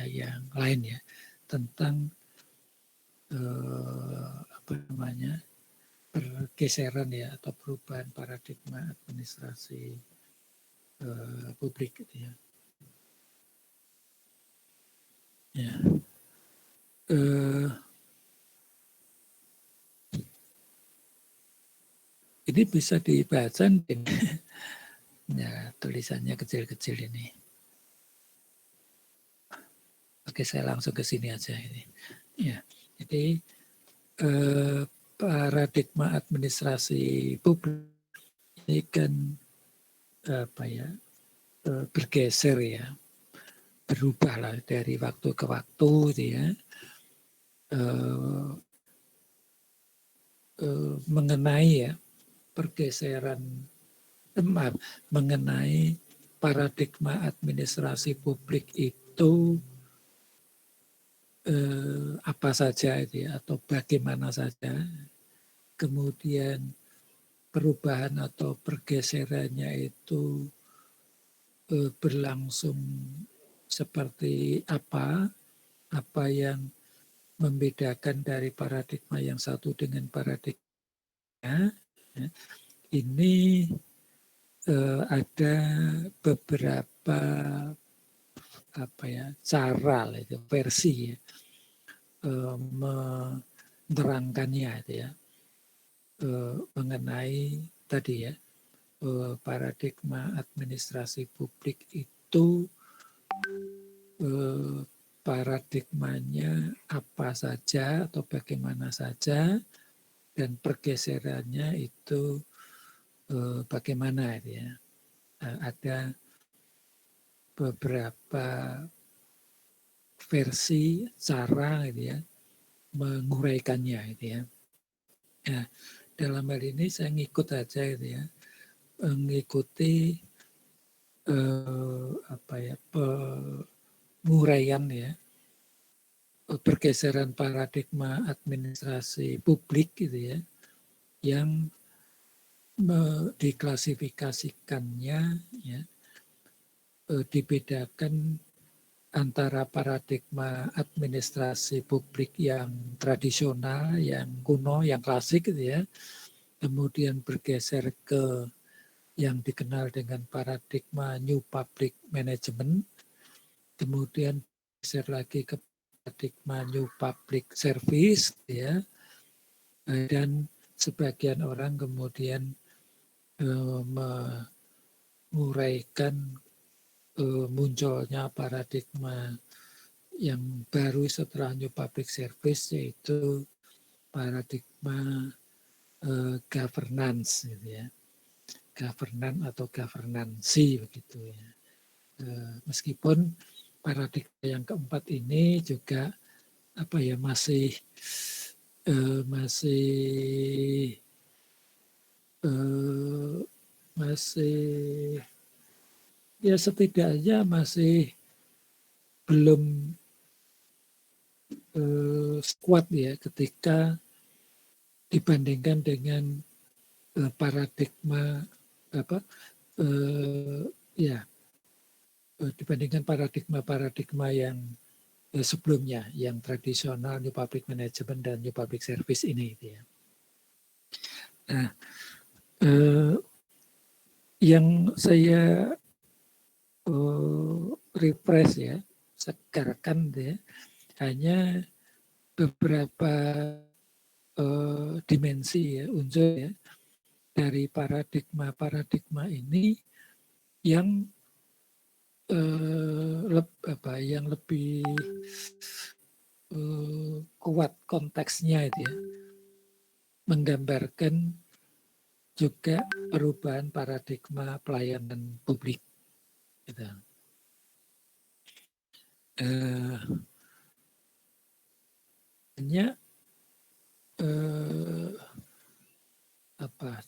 yang lain ya, tentang pergeseran ya atau perubahan paradigma administrasi publik gitu ya. Ya. Ini bisa dibaca ya, tulisannya kecil-kecil ini. Oke, saya langsung ke sini aja ini. Ya, jadi paradigma administrasi publik ini kan bergeser ya, berubah lah dari waktu ke waktu gitu ya. Mengenai ya pergeseran mengenai paradigma administrasi publik itu apa saja itu ya, atau bagaimana saja, kemudian perubahan atau pergeserannya itu berlangsung seperti apa yang membedakan dari paradigma yang satu dengan paradigma ya. Ini ada beberapa cara itu versi ya, menerangkannya itu ya, mengenai tadi ya, paradigma administrasi publik itu paradigmanya apa saja atau bagaimana saja, dan pergeserannya itu bagaimana itu ya. Ada beberapa versi cara gitu ya menguraikannya gitu ya. Nah, dalam hal ini saya ngikut aja gitu ya, mengikuti penguraian ya, pergeseran paradigma administrasi publik gitu ya, yang diklasifikasikannya ya, dibedakan antara paradigma administrasi publik yang tradisional, yang kuno, yang klasik gitu ya, kemudian bergeser ke yang dikenal dengan paradigma New Public Management, kemudian bergeser lagi ke paradigma New Public Service ya, dan sebagian orang kemudian menguraikan munculnya paradigma yang baru setelah New Public Service, yaitu paradigma governance gitu ya, governance atau governancy begitu ya. Meskipun paradigma yang keempat ini juga masih ya setidaknya masih belum kuat ya ketika dibandingkan dengan paradigma dibandingkan paradigma yang sebelumnya, yang tradisional New Public Management dan New Public Service ini gitu ya. Nah, yang saya refresh ya, segarkan ya, hanya beberapa dimensi ya, unsur ya, dari paradigma ini yang yang lebih kuat konteksnya itu ya, menggambarkan juga perubahan paradigma pelayanan publik. Gitu. Hanya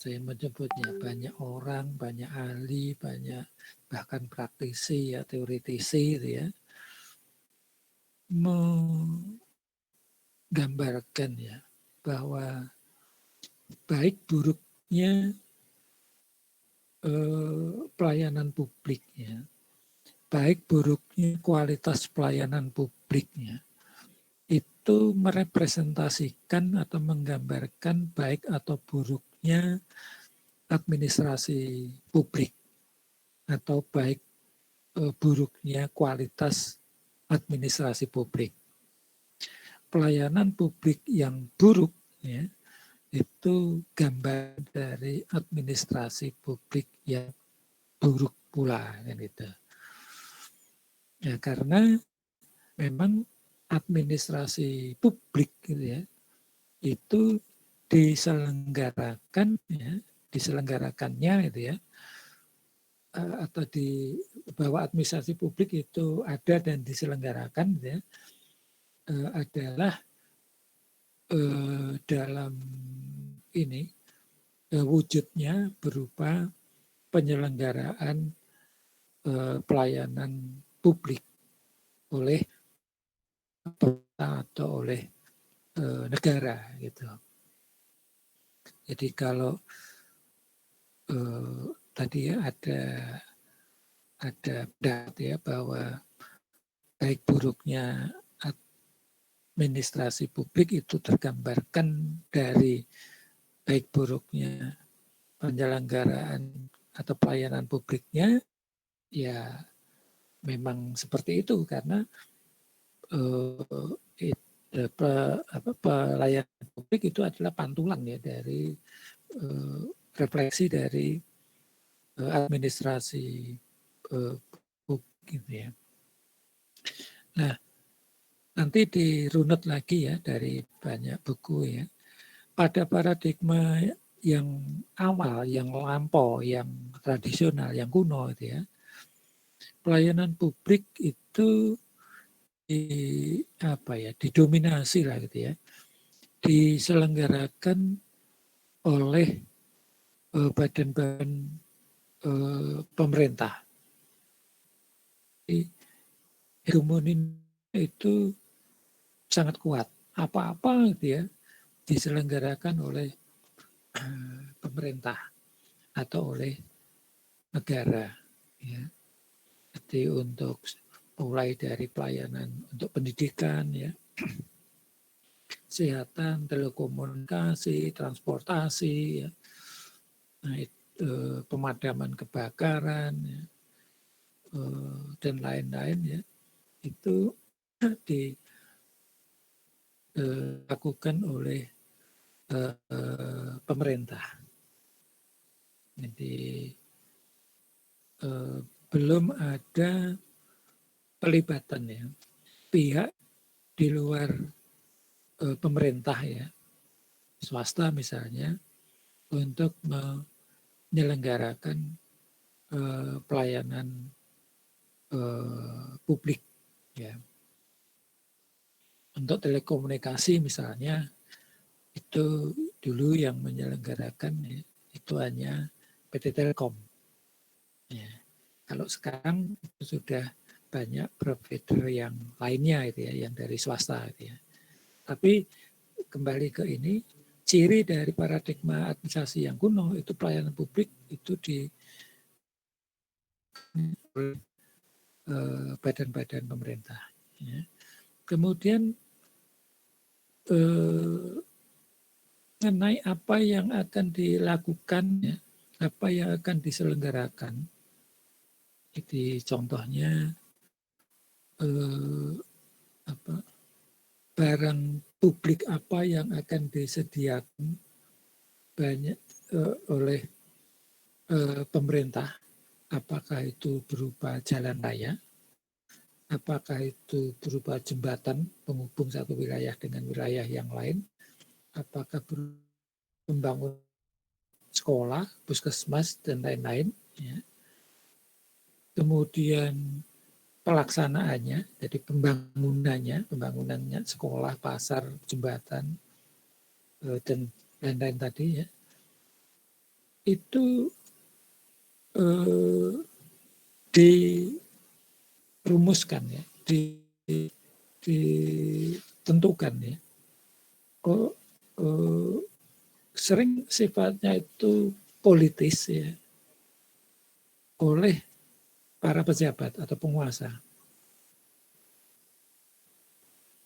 saya menyebutnya, banyak orang, banyak ahli, banyak bahkan praktisi ya, teoritisi gitu ya, menggambarkan ya bahwa baik buruknya pelayanan publik ya, baik buruknya kualitas pelayanan publiknya itu merepresentasikan atau menggambarkan baik atau buruknya administrasi publik atau baik buruknya kualitas administrasi publik. Pelayanan publik yang buruk ya, itu gambar dari administrasi publik yang buruk pula kan gitu. Ya, karena memang administrasi publik gitu ya, itu diselenggarakannya gitu ya, atau di bahwa administrasi publik itu ada dan diselenggarakan gitu ya, adalah dalam ini wujudnya berupa penyelenggaraan pelayanan publik oleh pemerintah atau oleh negara gitu. Jadi kalau tadi ya ada data ya bahwa baik buruknya administrasi publik itu tergambarkan dari baik buruknya penyelenggaraan atau pelayanan publiknya, ya memang seperti itu karena pelayanan publik itu adalah pantulan ya dari refleksi dari administrasi publik gitu ya. Nah, nanti dirunut lagi ya dari banyak buku ya. Pada paradigma yang awal, yang lampau, yang tradisional, yang kuno itu ya, pelayanan publik itu didominasi lah gitu ya, diselenggarakan oleh badan-badan pemerintah. Hegemoni itu sangat kuat. Apa-apa gitu ya diselenggarakan oleh pemerintah atau oleh negara. Ya. Jadi untuk mulai dari pelayanan untuk pendidikan, ya, kesehatan, telekomunikasi, transportasi, ya, nah, pemadaman kebakaran, ya, dan lain-lain, ya, itu dilakukan oleh pemerintah. Jadi belum ada pelibatan ya pihak di luar pemerintah ya, swasta misalnya, untuk menyelenggarakan pelayanan publik ya. Untuk telekomunikasi misalnya, itu dulu yang menyelenggarakan ya, itu hanya PT Telkom. Ya. Kalau sekarang itu sudah banyak provider yang lainnya itu ya, yang dari swasta itu ya. Tapi kembali ke ini, ciri dari paradigma administrasi yang kuno itu pelayanan publik itu di badan-badan pemerintah. Ya. Kemudian mengenai apa yang akan dilakukan, ya, apa yang akan diselenggarakan. Jadi contohnya barang publik apa yang akan disediakan banyak oleh pemerintah, apakah itu berupa jalan raya, apakah itu berupa jembatan penghubung satu wilayah dengan wilayah yang lain, apakah membangun sekolah, puskesmas, dan lain-lain. Ya. Kemudian pelaksanaannya, jadi pembangunannya sekolah, pasar, jembatan, dan lain-lain tadi ya, itu dirumuskan ya, ditentukan ya. Kok sering sifatnya itu politis ya, oleh para pejabat atau penguasa.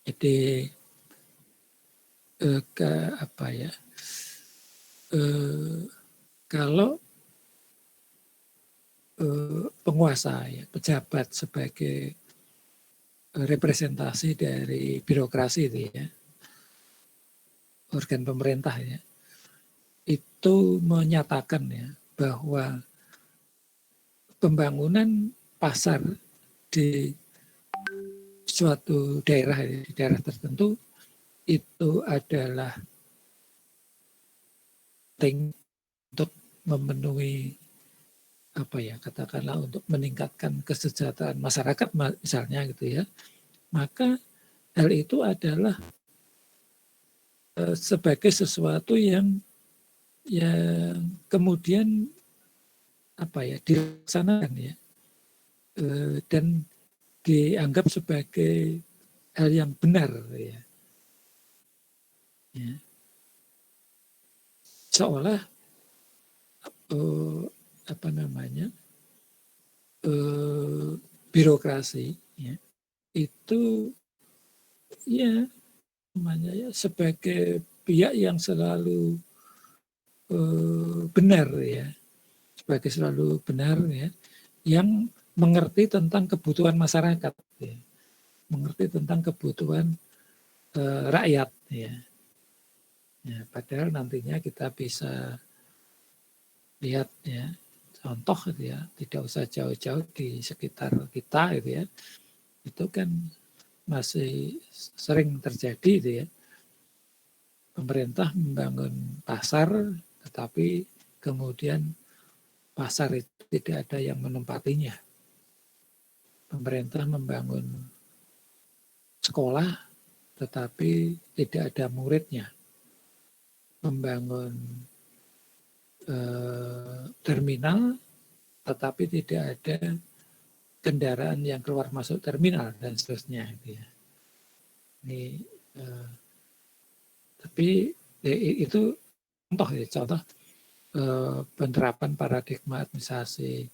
Jadi kalau penguasa ya, pejabat sebagai representasi dari birokrasi itu ya, organ pemerintah ya, itu menyatakan ya bahwa pembangunan pasar di suatu daerah, di daerah tertentu itu adalah penting untuk memenuhi katakanlah untuk meningkatkan kesejahteraan masyarakat misalnya gitu ya, maka hal itu adalah sebagai sesuatu yang kemudian dilaksanakan ya, dan dianggap sebagai hal yang benar ya. Seolah birokrasi ya, itu ya namanya ya sebagai pihak yang selalu benar ya, sebagai selalu benar ya, yang mengerti tentang kebutuhan masyarakat ya, mengerti tentang kebutuhan rakyat ya. Ya, padahal nantinya kita bisa lihat ya contoh gitu ya, tidak usah jauh-jauh di sekitar kita gitu ya, itu kan masih sering terjadi gitu ya, pemerintah membangun pasar tetapi kemudian pasar itu tidak ada yang menempatinya. Pemerintah membangun sekolah tetapi tidak ada muridnya. Membangun terminal tetapi tidak ada kendaraan yang keluar masuk terminal dan seterusnya gitu ya. Ini tapi itu contoh penerapan paradigma administrasi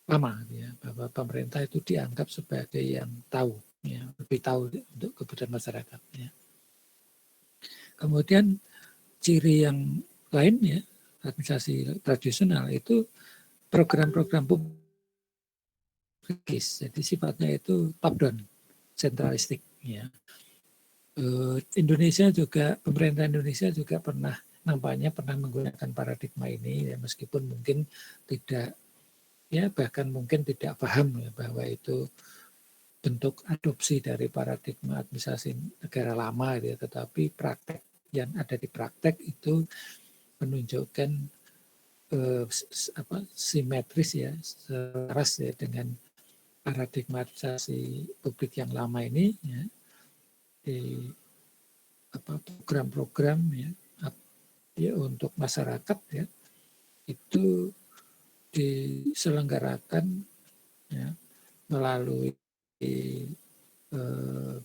lama ya, bahwa pemerintah itu dianggap sebagai yang tahu ya, lebih tahu untuk kebutuhan masyarakat ya. Kemudian ciri yang lain ya, administrasi tradisional itu program-program publikis, jadi sifatnya itu top down, sentralistik ya. Indonesia juga, pemerintah Indonesia juga nampaknya pernah menggunakan paradigma ini ya, meskipun mungkin tidak ya, bahkan mungkin tidak paham ya, bahwa itu bentuk adopsi dari paradigma administrasi negara lama ya, tetapi praktek yang ada di praktek itu menunjukkan simetris ya, selaras ya dengan paradigma administrasi publik yang lama ini ya, di program-program ya untuk masyarakat ya, itu diselenggarakan ya, melalui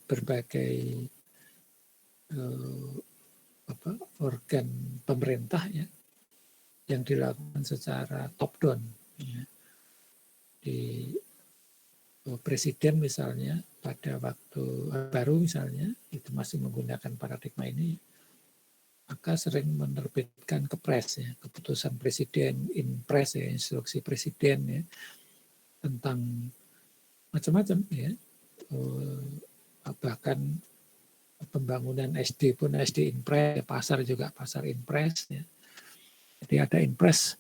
berbagai organ pemerintah ya, yang dilakukan secara top down ya. Di presiden misalnya pada waktu baru misalnya itu masih menggunakan paradigma ini, maka sering menerbitkan kepres ya, keputusan presiden, inpres ya, instruksi presiden ya, tentang macam-macam ya, bahkan pembangunan SD pun SD inpres, pasar juga pasar inpres ya. Jadi ada inpres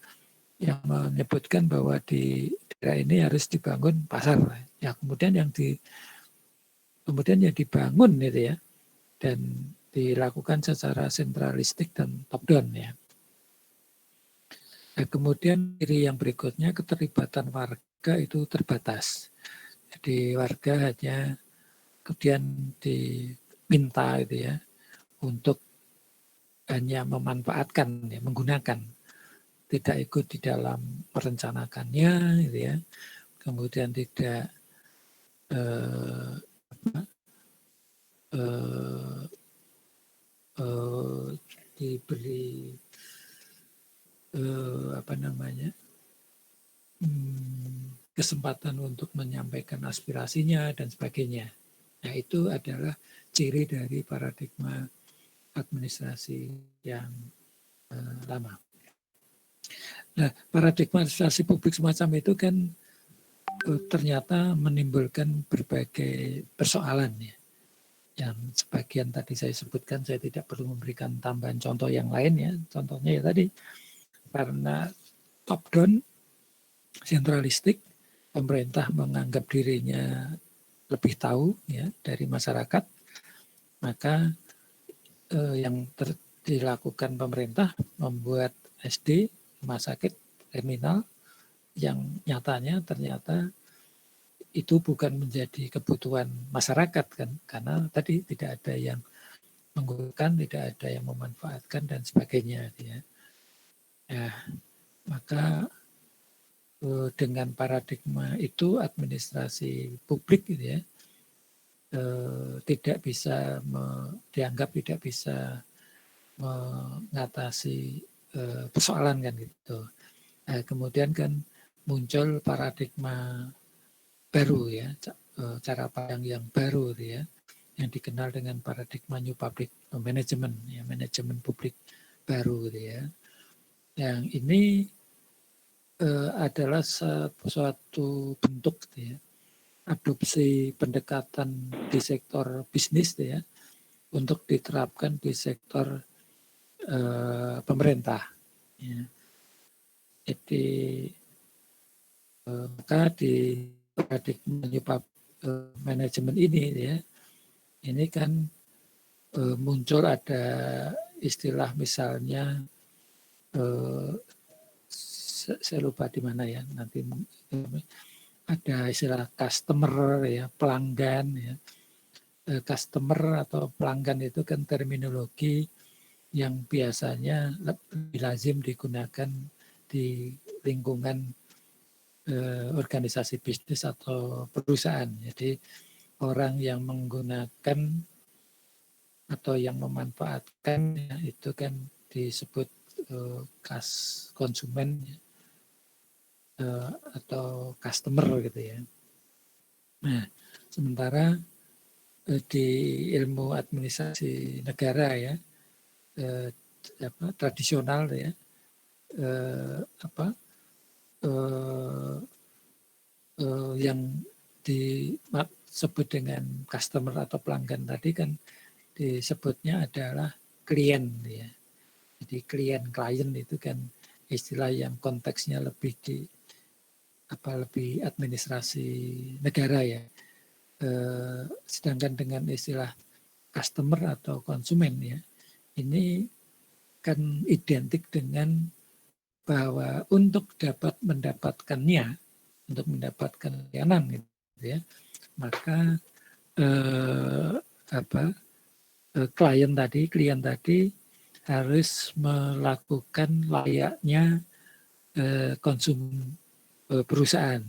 yang menyebutkan bahwa di daerah ini harus dibangun pasar ya, kemudian yang dibangun itu ya, dan dilakukan secara sentralistik dan top down ya. Nah, kemudian ciri yang berikutnya, keterlibatan warga itu terbatas. Jadi warga hanya kemudian diminta itu ya untuk hanya memanfaatkan ya, menggunakan, tidak ikut di dalam merencanakannya gitu ya. Kemudian tidak diberi kesempatan untuk menyampaikan aspirasinya dan sebagainya. Nah, itu adalah ciri dari paradigma administrasi yang lama. Nah, paradigma administrasi publik semacam itu kan ternyata menimbulkan berbagai persoalan ya. Yang sebagian tadi saya sebutkan, saya tidak perlu memberikan tambahan contoh yang lain ya. Contohnya ya tadi, karena top down, sentralistik, pemerintah menganggap dirinya lebih tahu ya dari masyarakat, maka yang dilakukan pemerintah membuat SD, rumah sakit, terminal, yang nyatanya ternyata itu bukan menjadi kebutuhan masyarakat kan, karena tadi tidak ada yang menggunakan, tidak ada yang memanfaatkan dan sebagainya ya. Nah, maka dengan paradigma itu administrasi publik gitu ya, tidak bisa dianggap tidak bisa mengatasi persoalan kan gitu. Nah, kemudian kan muncul paradigma baru ya, cara pandang yang baru ya, yang dikenal dengan paradigma New Public Management ya, manajemen publik baru ya. Yang ini adalah suatu bentuk ya, adopsi pendekatan di sektor bisnis ya, untuk diterapkan di sektor pemerintah. Ya. Jadi maka di paradigma New Public Management ini ya, ini kan muncul ada istilah misalnya saya lupa di mana ya, nanti ada istilah customer ya, pelanggan ya. Customer atau pelanggan itu kan terminologi yang biasanya lebih lazim digunakan di lingkungan organisasi bisnis atau perusahaan. Jadi orang yang menggunakan atau yang memanfaatkan ya, itu kan disebut konsumen atau customer gitu ya. Nah, sementara di ilmu administrasi negara ya, tradisional ya, yang disebut dengan customer atau pelanggan tadi kan disebutnya adalah klien ya. Jadi klien itu kan istilah yang konteksnya lebih lebih administrasi negara ya. Sedangkan dengan istilah customer atau konsumen ya, ini kan identik dengan bahwa untuk dapat mendapatkannya, untuk mendapatkan layanan gitu ya, maka klien tadi harus melakukan layaknya konsum perusahaan,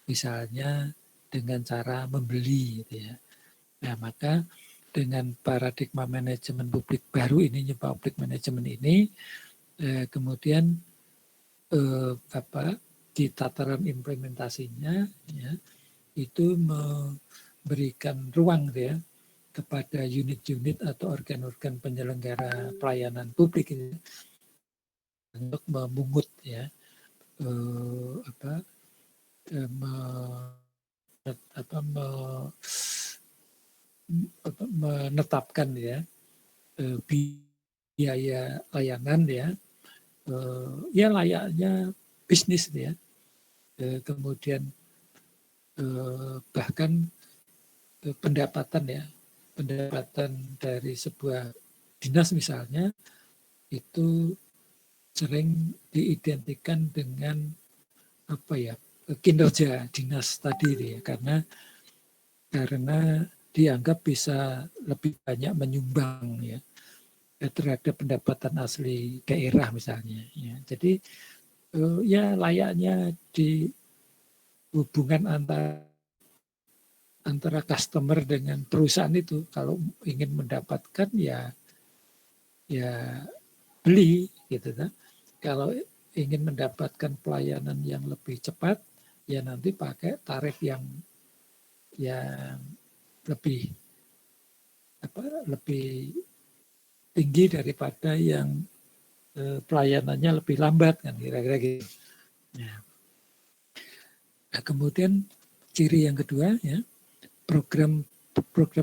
misalnya dengan cara membeli gitu ya. Nah, maka dengan paradigma manajemen publik baru ini, New Public Management ini, kemudian di tataran implementasinya ya, itu memberikan ruang ya kepada unit-unit atau organ-organ penyelenggara pelayanan publik ini untuk memungut ya menetapkan ya biaya layanan ya, ya layaknya bisnis ya, kemudian bahkan pendapatan dari sebuah dinas misalnya itu sering diidentikan dengan kinerja dinas tadi ya, karena dianggap bisa lebih banyak menyumbang ya terhadap pendapatan asli daerah misalnya ya. Jadi ya layaknya di hubungan antara customer dengan perusahaan itu, kalau ingin mendapatkan ya beli gitu kan. Kalau ingin mendapatkan pelayanan yang lebih cepat ya nanti pakai tarif yang lebih lebih tinggi daripada yang pelayanannya lebih lambat kan kira-kira gitu. Ya. Nah, kemudian ciri yang kedua ya, program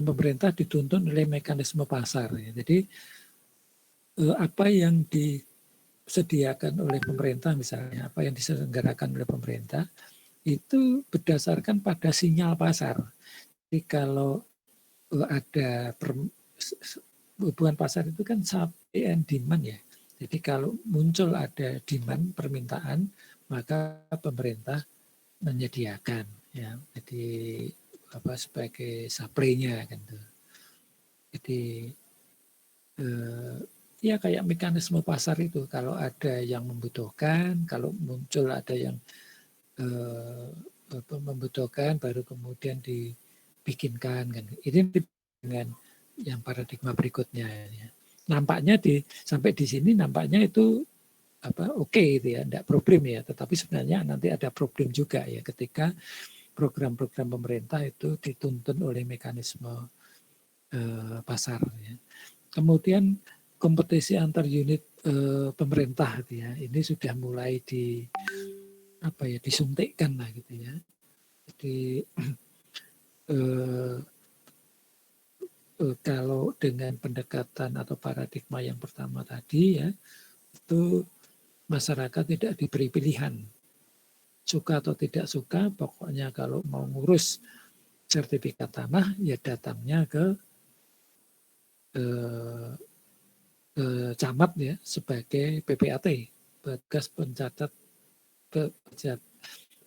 pemerintah dituntun oleh mekanisme pasar. Ya. Jadi apa yang disediakan oleh pemerintah misalnya, apa yang diselenggarakan oleh pemerintah itu berdasarkan pada sinyal pasar. Jadi kalau ada hubungan pasar itu kan supply and demand ya. Jadi kalau muncul ada demand permintaan, maka pemerintah menyediakan ya. Jadi sebagai supply-nya kan tuh. Jadi ya kayak mekanisme pasar itu, kalau ada yang membutuhkan, kalau muncul ada yang membutuhkan, baru kemudian dibikinkan kan. Ini dengan yang paradigma berikutnya ya. Nampaknya sampai di sini nampaknya itu oke itu ya, tidak problem ya. Tetapi sebenarnya nanti ada problem juga ya ketika program-program pemerintah itu dituntun oleh mekanisme pasar ya. Kemudian kompetisi antar unit pemerintah gitu ya, ini sudah mulai disuntikkan lah gitu ya. Jadi kalau dengan pendekatan atau paradigma yang pertama tadi ya, itu masyarakat tidak diberi pilihan, suka atau tidak suka, pokoknya kalau mau ngurus sertifikat tanah ya datangnya ke camat ya sebagai PPAT, petugas pencatat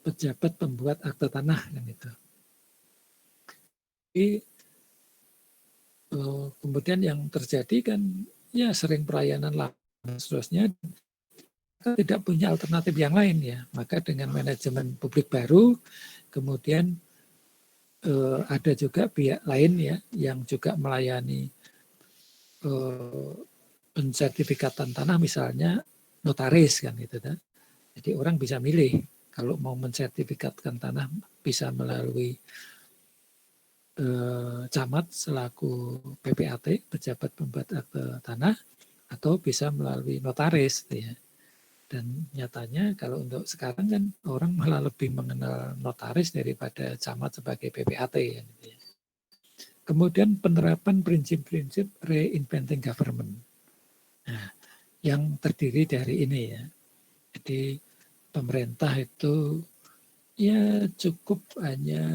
pejabat pembuat akte tanah kan itu. Jadi kemudian yang terjadi kan ya sering pelayanan lambat seterusnya, tidak punya alternatif yang lain ya. Maka dengan manajemen publik baru kemudian ada juga pihak lain ya yang juga melayani pensertifikatan tanah, misalnya notaris kan gitu kan. Jadi orang bisa milih kalau mau mensertifikatkan tanah bisa melalui camat selaku PPAT, pejabat pembuat akte tanah, atau bisa melalui notaris ya. Dan nyatanya kalau untuk sekarang kan orang malah lebih mengenal notaris daripada camat sebagai PPAT ya. Kemudian penerapan prinsip-prinsip reinventing government. Nah, yang terdiri dari ini ya. Jadi pemerintah itu ya cukup hanya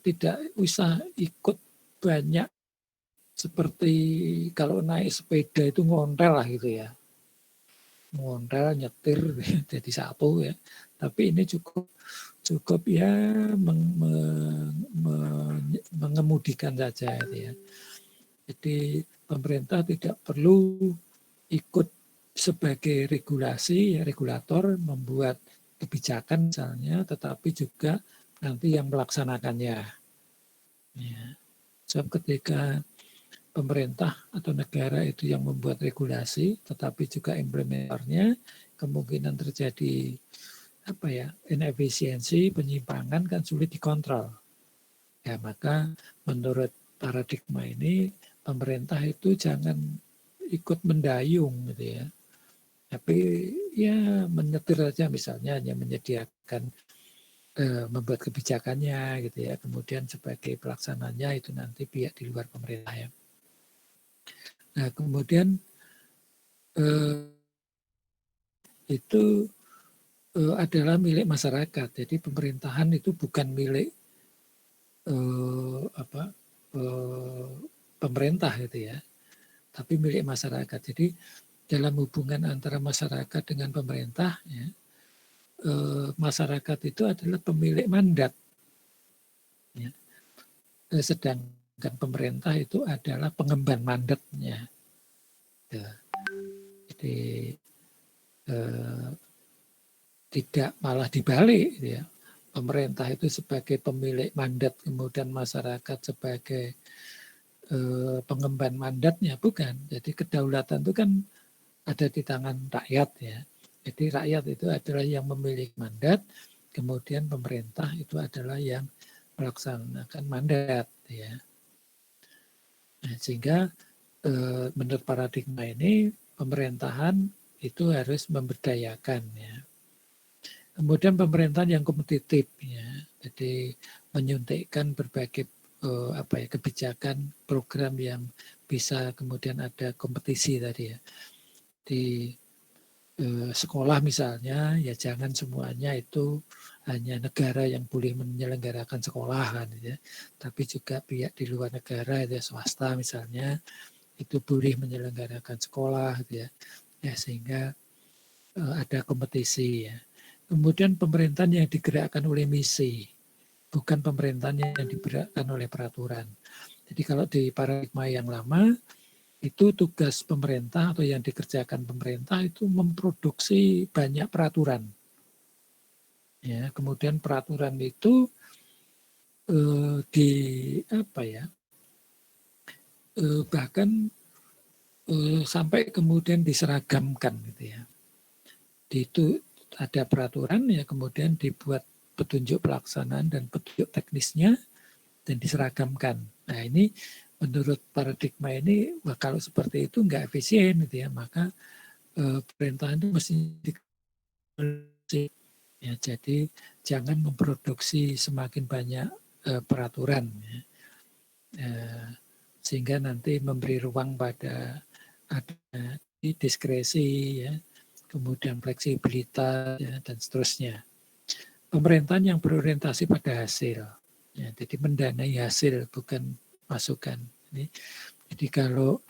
tidak usah ikut banyak seperti kalau naik sepeda itu ngontel lah gitu ya. Ngontel, nyetir jadi satu ya. Tapi ini cukup ya mengemudikan saja gitu ya. Jadi pemerintah tidak perlu ikut sebagai regulasi ya, regulator membuat kebijakan misalnya, tetapi juga nanti yang melaksanakannya. Ya. Sebab ketika pemerintah atau negara itu yang membuat regulasi, tetapi juga implementornya, kemungkinan terjadi inefisiensi, penyimpangan kan sulit dikontrol. Ya, maka menurut paradigma ini pemerintah itu jangan ikut mendayung gitu ya. Tapi ya menyetir aja, misalnya hanya menyediakan membuat kebijakannya gitu ya. Kemudian sebagai pelaksananya itu nanti pihak di luar pemerintah ya. Nah, kemudian itu adalah milik masyarakat. Jadi pemerintahan itu bukan milik pemerintah gitu ya, tapi milik masyarakat. Jadi dalam hubungan antara masyarakat dengan pemerintah ya, masyarakat itu adalah pemilik mandat ya. Sedangkan pemerintah itu adalah pengemban mandatnya ya. Jadi tidak malah dibalik ya. Pemerintah itu sebagai pemilik mandat, kemudian masyarakat sebagai pengemban mandatnya, bukan. Jadi kedaulatan itu kan ada di tangan rakyat ya. Jadi rakyat itu adalah yang memiliki mandat, kemudian pemerintah itu adalah yang melaksanakan mandat, ya. Nah, sehingga menurut paradigma ini pemerintahan itu harus memberdayakan, ya. Kemudian pemerintahan yang kompetitif, ya. Jadi menyuntikkan berbagai kebijakan, program yang bisa kemudian ada kompetisi tadi, ya. Di sekolah misalnya, ya jangan semuanya itu hanya negara yang boleh menyelenggarakan sekolah kan, ya. Tapi juga pihak di luar negara, ya, swasta misalnya, itu boleh menyelenggarakan sekolah, gitu ya. Ya sehingga ada kompetisi, ya. Kemudian pemerintahan yang digerakkan oleh misi, bukan pemerintahan yang digerakkan oleh peraturan. Jadi kalau di paradigma yang lama, itu tugas pemerintah atau yang dikerjakan pemerintah itu memproduksi banyak peraturan. Ya, kemudian peraturan itu bahkan sampai kemudian diseragamkan, gitu ya. Itu ada peraturan, ya, kemudian dibuat petunjuk pelaksanaan dan petunjuk teknisnya dan diseragamkan. Nah, ini menurut paradigma ini, kalau seperti itu nggak efisien, gitu ya. Maka pemerintahan itu mesti ya, jadi jangan memproduksi semakin banyak peraturan, ya. Sehingga nanti memberi ruang pada ada diskresi, ya, kemudian fleksibilitas, ya, dan seterusnya. Pemerintahan yang berorientasi pada hasil, ya, jadi mendanai hasil bukan masukan. Jadi kalau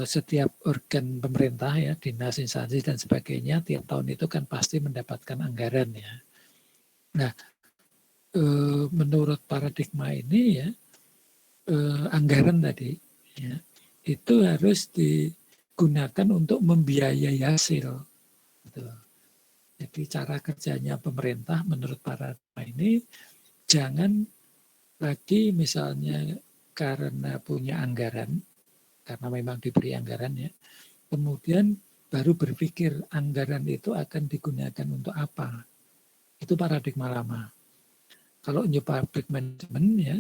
setiap organ pemerintah, ya, dinas, instansi dan sebagainya tiap tahun itu kan pasti mendapatkan anggaran, ya. Nah, menurut paradigma ini, ya, anggaran tadi, ya, itu harus digunakan untuk membiayai hasil. Gitu. Jadi cara kerjanya pemerintah menurut paradigma ini jangan lagi misalnya karena punya anggaran, karena memang diberi anggaran, ya, kemudian baru berpikir anggaran itu akan digunakan untuk apa. Itu paradigma lama. Kalau New Public Management, ya,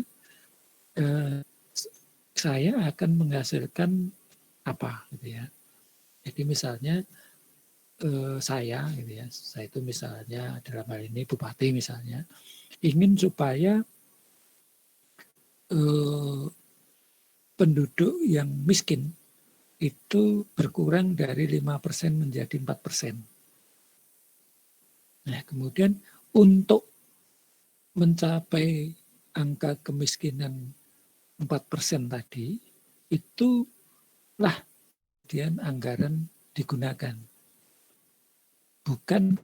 saya akan menghasilkan apa, gitu ya. Jadi misalnya saya, gitu ya, saya itu misalnya dalam hal ini bupati misalnya, ingin supaya penduduk yang miskin itu berkurang dari 5% menjadi 4%. Nah, kemudian untuk mencapai angka kemiskinan 4% tadi, itulah kemudian anggaran digunakan. Bukan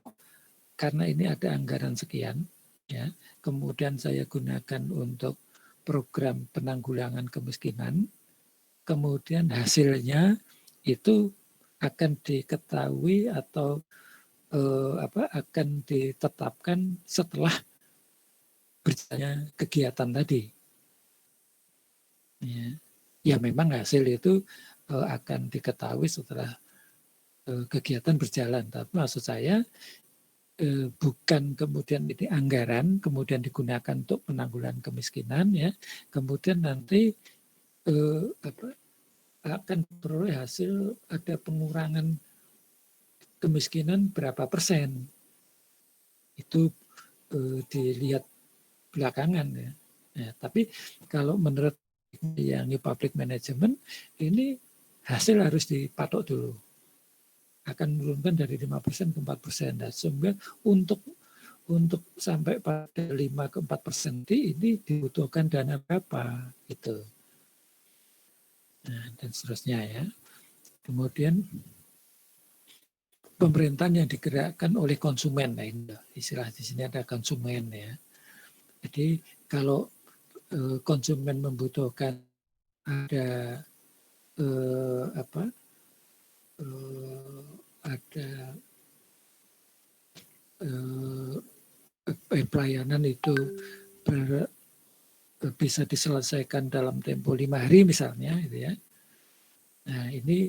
karena ini ada anggaran sekian, ya, kemudian saya gunakan untuk program penanggulangan kemiskinan, kemudian hasilnya itu akan diketahui atau akan ditetapkan setelah berjalannya kegiatan tadi. Ya memang hasil itu akan diketahui setelah kegiatan berjalan. Tapi maksud saya bukan kemudian ini anggaran kemudian digunakan untuk penanggulangan kemiskinan, ya, kemudian nanti akan peroleh hasil ada pengurangan kemiskinan berapa persen. Itu dilihat belakangan, ya. Ya, tapi kalau menurut yang New Public Management ini hasil harus dipatok dulu. Akan menurunkan dari 5% ke 4%. Dan sehingga untuk sampai pada 5 ke 4% ini dibutuhkan dana berapa, gitu. Nah, dan seterusnya, ya. Kemudian pemerintahan yang digerakkan oleh konsumen, nah ini istilah di sini ada konsumen, ya. Jadi kalau konsumen membutuhkan ada ada pelayanan itu bisa diselesaikan dalam tempo 5 hari misalnya, gitu ya. Nah ini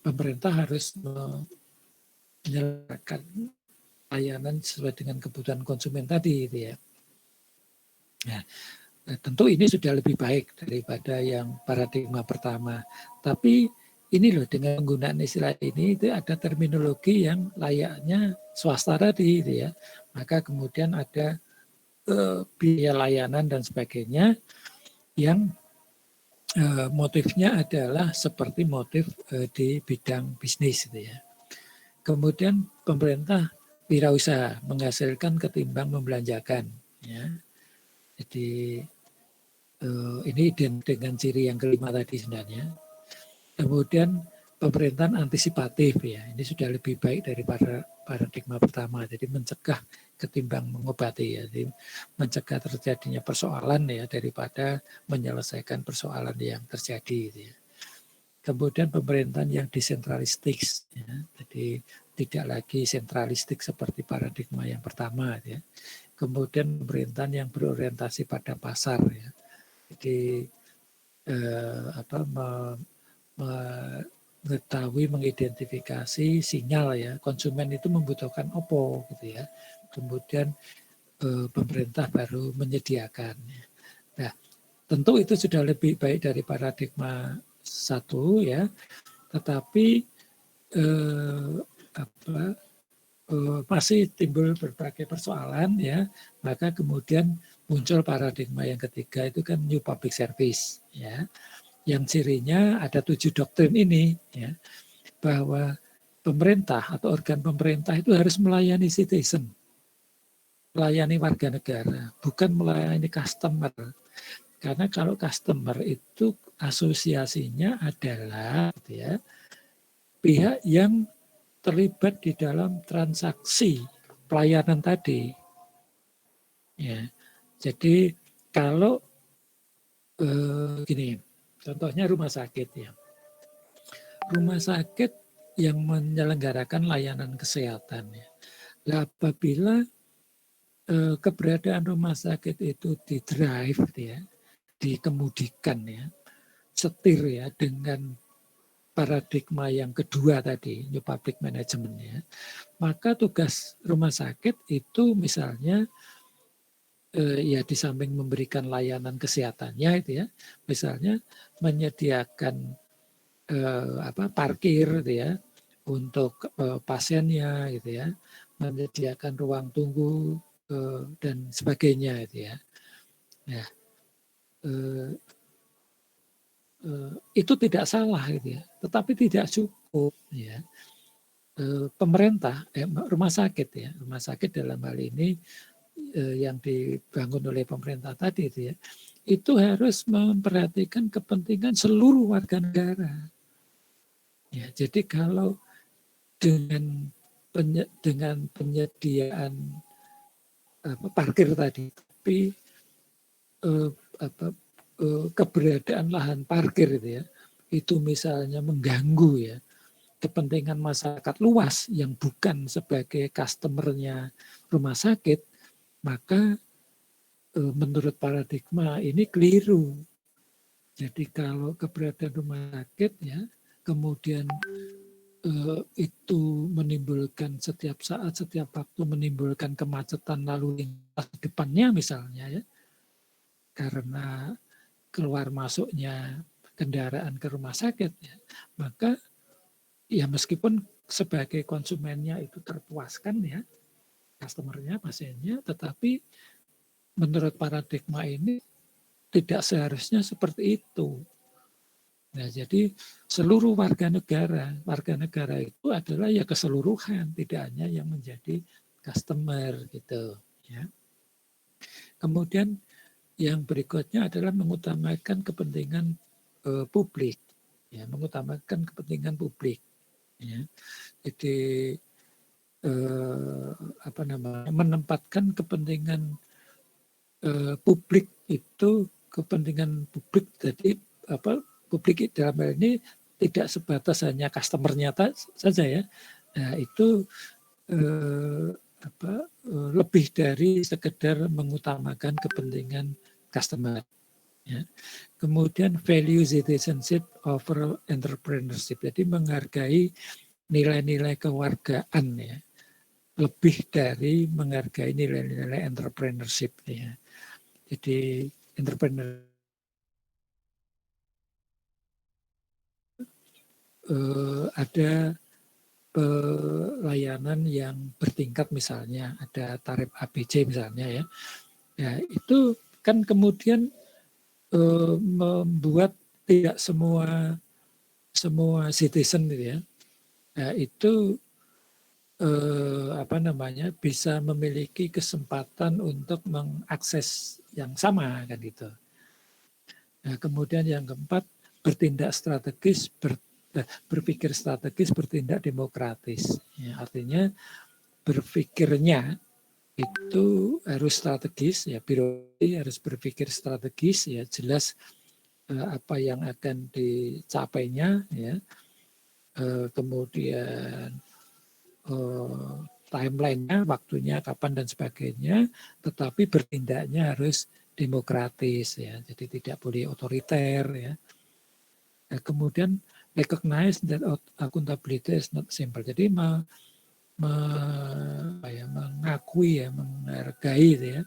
pemerintah harus menyelesaikan layanan sesuai dengan kebutuhan konsumen tadi gitu ya. Nah, tentu ini sudah lebih baik daripada yang paradigma pertama. Tapi ini loh, dengan penggunaan istilah ini itu ada terminologi yang layaknya swasta tadi gitu ya. Maka kemudian ada biaya layanan dan sebagainya yang motifnya adalah seperti motif di bidang bisnis gitu ya. Kemudian pemerintah wirausaha menghasilkan ketimbang membelanjakan ya. Jadi ini dengan ciri yang kelima tadi sebenarnya. Kemudian pemerintahan antisipatif ya, ini sudah lebih baik dari paradigma pertama. Jadi mencegah ketimbang mengobati ya, jadi mencegah terjadinya persoalan ya daripada menyelesaikan persoalan yang terjadi. Ya. Kemudian pemerintahan yang desentralistik, ya, jadi tidak lagi sentralistik seperti paradigma yang pertama. Ya. Kemudian pemerintahan yang berorientasi pada pasar ya. Jadi mengetahui, mengidentifikasi sinyal ya konsumen itu membutuhkan opo gitu ya. Kemudian pemerintah baru menyediakan. Nah, tentu itu sudah lebih baik dari paradigma satu ya, tetapi masih timbul berbagai persoalan ya, maka kemudian muncul paradigma yang ketiga itu kan new public service ya, yang cirinya ada 7 doktrin ini ya, bahwa pemerintah atau organ pemerintah itu harus melayani citizen, melayani warga negara, bukan melayani customer. Karena kalau customer itu asosiasinya adalah gitu ya, pihak yang terlibat di dalam transaksi pelayanan tadi. Ya, jadi kalau gini, contohnya rumah sakit ya. Rumah sakit yang menyelenggarakan layanan kesehatan ya. Nah, apabila keberadaan rumah sakit itu di-drive ya, dikemudikan ya, setir ya dengan paradigma yang kedua tadi, new public management ya, maka tugas rumah sakit itu misalnya ya di samping memberikan layanan kesehatannya itu ya, misalnya menyediakan parkir gitu ya untuk pasiennya gitu ya, menyediakan ruang tunggu dan sebagainya gitu ya. Nah, itu tidak salah gitu ya, tetapi tidak cukup ya. Pemerintah, rumah sakit ya, rumah sakit dalam hal ini yang dibangun oleh pemerintah tadi itu ya, itu harus memperhatikan kepentingan seluruh warga negara. Ya, jadi kalau dengan penyediaan parkir tadi, tapi keberadaan lahan parkir itu ya, itu misalnya mengganggu ya kepentingan masyarakat luas yang bukan sebagai customernya rumah sakit, maka menurut paradigma ini keliru. Jadi kalau keberadaan rumah sakit ya, kemudian itu menimbulkan setiap saat, setiap waktu menimbulkan kemacetan lalu lintas depannya misalnya ya, karena keluar masuknya kendaraan ke rumah sakit ya, maka ya meskipun sebagai konsumennya itu terpuaskan ya, customernya, pasiennya, tetapi menurut paradigma ini tidak seharusnya seperti itu. Nah, jadi seluruh warga negara itu adalah ya keseluruhan, tidak hanya yang menjadi customer gitu ya. Kemudian yang berikutnya adalah mengutamakan kepentingan publik, ya, mengutamakan kepentingan publik. Ya. Jadi menempatkan kepentingan publik itu, kepentingan publik, jadi publik dalam hal ini tidak sebatas hanya customer-nya saja ya. Nah, itu lebih dari sekedar mengutamakan kepentingan customer. Ya. Kemudian value citizenship over entrepreneurship, jadi menghargai nilai-nilai kewargaan ya, lebih dari menghargai nilai-nilai entrepreneurship ya. Jadi entrepreneur ada pelayanan yang bertingkat misalnya, ada tarif ABC misalnya ya. Ya itu kan kemudian membuat tidak semua citizen gitu ya. Nah, itu bisa memiliki kesempatan untuk mengakses yang sama kan gitu. Nah, kemudian yang keempat bertindak strategis, berpikir strategis, bertindak demokratis. Ya, artinya berpikirnya itu harus strategis ya, birokrasi harus berpikir strategis ya, jelas apa yang akan dicapainya ya, kemudian timeline-nya, waktunya kapan dan sebagainya, tetapi bertindaknya harus demokratis ya, jadi tidak boleh otoriter ya. Nah, kemudian recognize that accountability is not simple. Jadi mengakui ya, menghargai ya,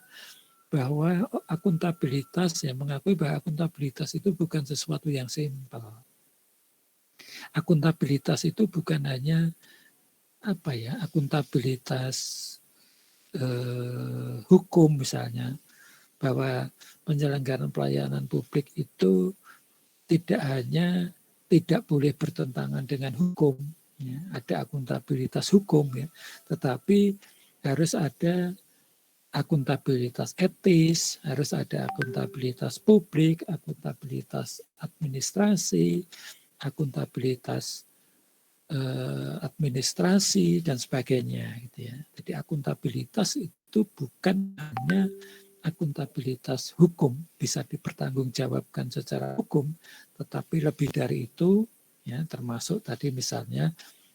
bahwa akuntabilitas ya, mengakui bahwa akuntabilitas itu bukan sesuatu yang simpel. Akuntabilitas itu bukan hanya akuntabilitas hukum misalnya, bahwa penyelenggaraan pelayanan publik itu tidak hanya tidak boleh bertentangan dengan hukum, ya, ada akuntabilitas hukum ya, tetapi harus ada akuntabilitas etis, harus ada akuntabilitas publik, akuntabilitas administrasi, akuntabilitas administrasi dan sebagainya gitu ya. Jadi akuntabilitas itu bukan hanya akuntabilitas hukum, bisa dipertanggungjawabkan secara hukum, tetapi lebih dari itu ya, termasuk tadi misalnya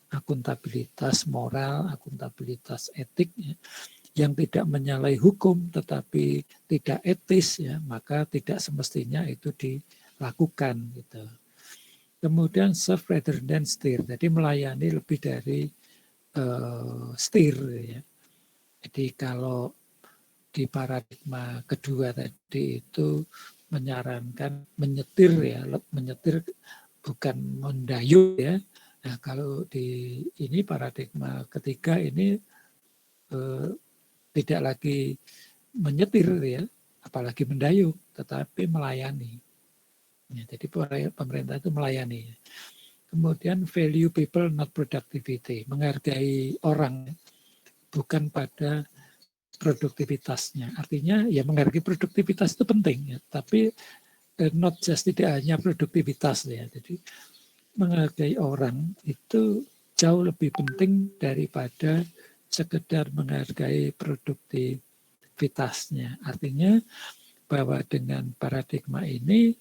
akuntabilitas moral, akuntabilitas etik ya, yang tidak menyalahi hukum tetapi tidak etis ya, maka tidak semestinya itu dilakukan gitu. Kemudian serve rather than steer, jadi melayani lebih dari steer ya. Jadi kalau di paradigma kedua tadi itu menyarankan menyetir ya, menyetir bukan mendayung ya. Nah, kalau di ini paradigma ketiga ini tidak lagi menyetir ya, apalagi mendayung, tetapi melayani. Ya, jadi pemerintah itu melayani. Kemudian value people not productivity, menghargai orang bukan pada produktivitasnya. Artinya ya menghargai produktivitas itu penting ya, tapi not just tidak hanya produktivitas ya. Jadi menghargai orang itu jauh lebih penting daripada sekedar menghargai produktivitasnya. Artinya bahwa dengan paradigma ini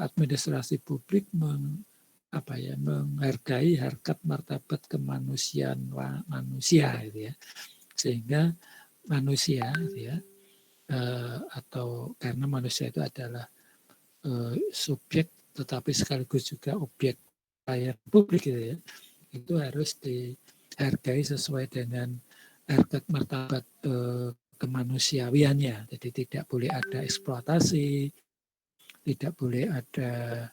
administrasi publik menghargai harkat martabat kemanusiaan manusia gitu ya, sehingga manusia gitu ya, atau karena manusia itu adalah subjek tetapi sekaligus juga objek pelayanan publik gitu ya, itu harus dihargai sesuai dengan harkat martabat kemanusiawiannya. Jadi tidak boleh ada eksploitasi, tidak boleh ada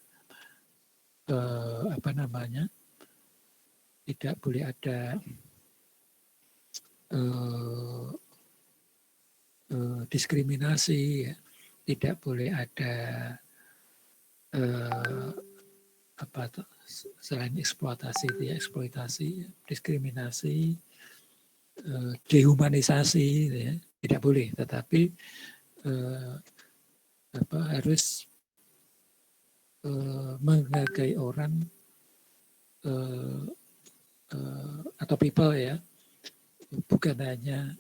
tidak boleh ada diskriminasi, ya. Tidak boleh ada selain eksploitasi itu ya, eksploitasi, diskriminasi, dehumanisasi, ya. Tidak boleh. Tetapi harus menghargai orang atau people ya, bukan hanya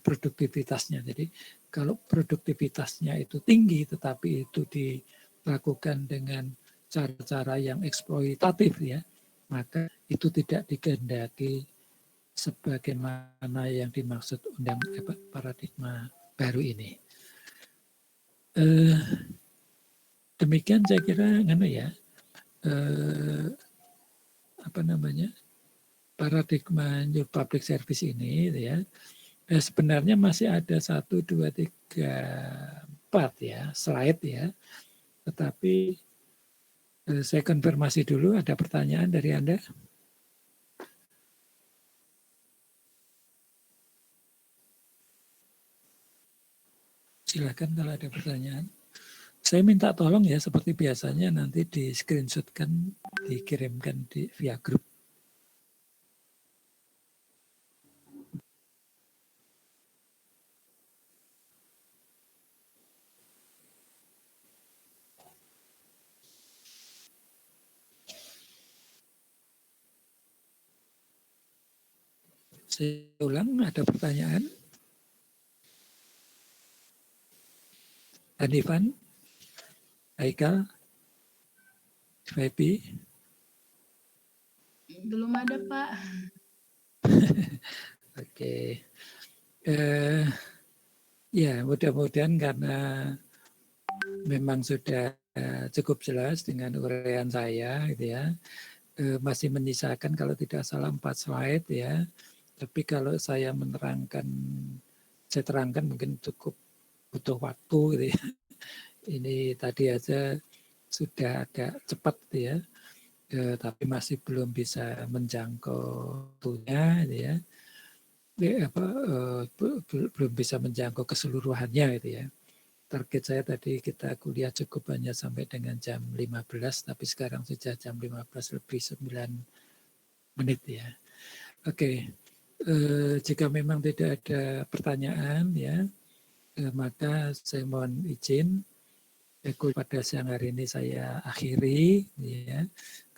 produktivitasnya. Jadi kalau produktivitasnya itu tinggi tetapi itu dilakukan dengan cara-cara yang eksploitatif ya, maka itu tidak dikehendaki sebagaimana yang dimaksud paradigma baru ini. Demikian saya kira paradigma New Public Service ini ya, sebenarnya masih ada 1, 2, 3, 4 ya slide ya. Tetapi saya konfirmasi dulu, ada pertanyaan dari Anda? Silakan kalau ada pertanyaan. Saya minta tolong ya seperti biasanya nanti di screenshotkan, dikirimkan via grup. Saya ulang, ada pertanyaan? Hanifan, Haikal, Febi? Belum ada, Pak. Oke. Ya, mudah-mudahan karena memang sudah cukup jelas dengan uraian saya, gitu ya. Masih menyisakan kalau tidak salah 4 slide ya. Tapi kalau saya saya terangkan mungkin cukup butuh waktu gitu ya. Ini tadi aja sudah agak cepat gitu ya. Tapi masih belum bisa menjangkau waktunya gitu ya. Belum bisa menjangkau keseluruhannya gitu ya. Target saya tadi kita kuliah cukup hanya sampai dengan jam 15, tapi sekarang sudah jam 15 lebih 9 menit ya. Oke, jika memang tidak ada pertanyaan ya, maka saya mohon izin pada siang hari ini saya akhiri ya.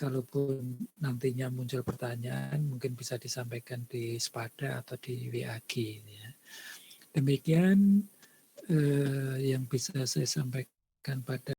Kalaupun nantinya muncul pertanyaan, mungkin bisa disampaikan di Spada atau di WAG ya. Demikian yang bisa saya sampaikan pada